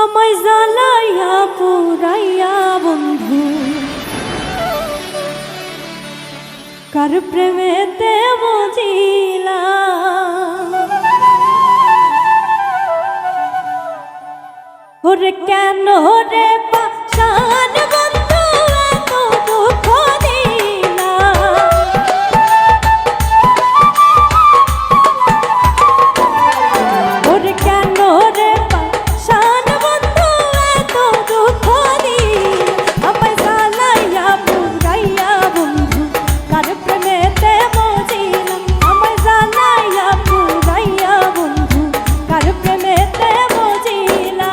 আমায় জ্বালাইয়া পুরাইয়া বন্ধু কার প্রেমেতে বুঝিলা ওরে কেন রে পাশান বন্ধু এত দুঃখ দিলা ওরে কেন রে পাশান বন্ধু এত দুঃখ দিলা আমায় জ্বালাইয়া পুরাইয়া বন্ধু কার প্রেমেতে বুঝিলা আমায় জ্বালাইয়া পুরাইয়া বন্ধু কার প্রেমেতে বুঝিলা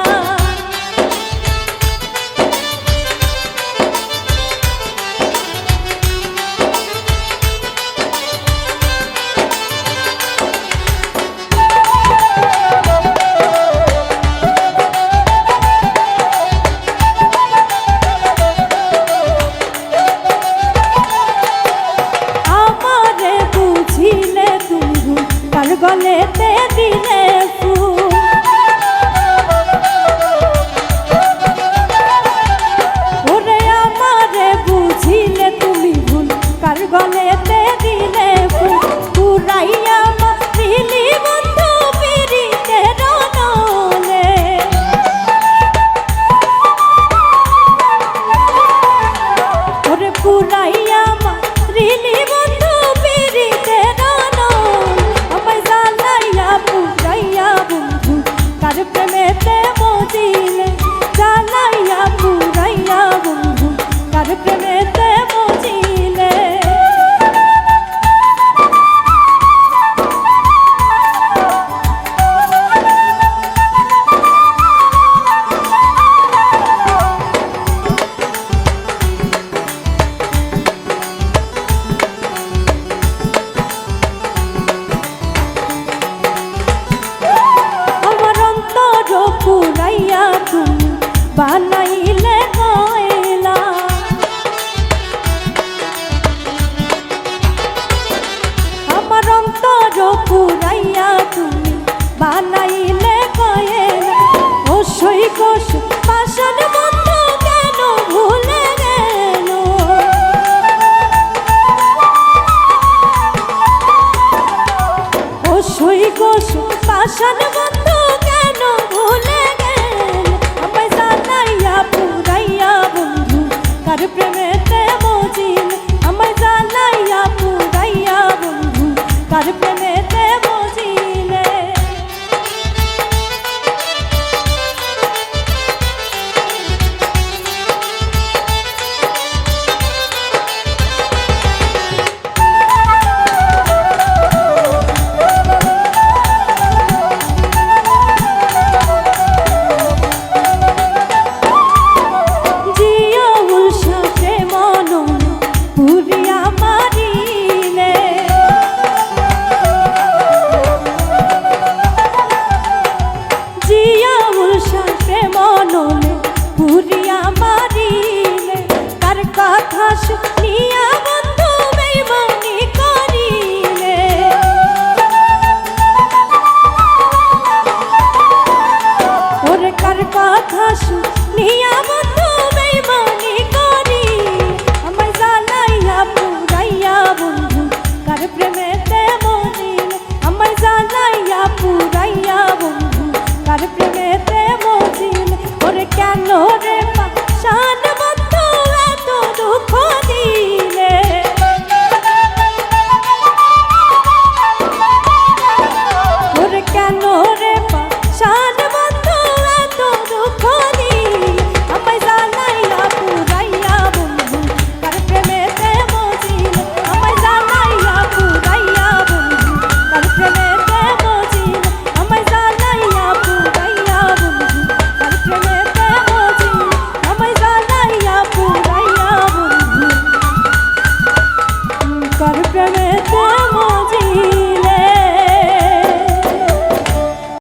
গলেতে দিলে ফুল ওরে আমারে বুঝিলে তুমি ভুল কার গলেতে দিলে ফুল পুরাইয়া মারিলি বন্ধু পিরিতে রনলে ওরে পুরাইয়া মারিলি বন্ধু পিরিতে কার প্রেমেতে বুঝিলে জ্বালাইয়া পুরাইয়া বন্ধু কার প্রেমেতে বুঝিলে পুরাইয়া তুমি বানাইলে কয়লা আমার অন্তর পুরাইয়া তুমি বানাইলে কয়লা ও সই কোষ পাশান বন্ধু কেন ভুলে গেল ও সই কোষ পাশান বন্ধু কেন ভুলে কার প্রেমেতে বুঝিলে আমায় জ্বালাইয়া পুরাইয়া বন্ধু কার প্রেমেতে বুঝিলে পুরিয়া মারিলে কার কথা শুনিয়া বন্ধু বেইমানি করিলে ওরে কার কথা শুনিয়া বন্ধু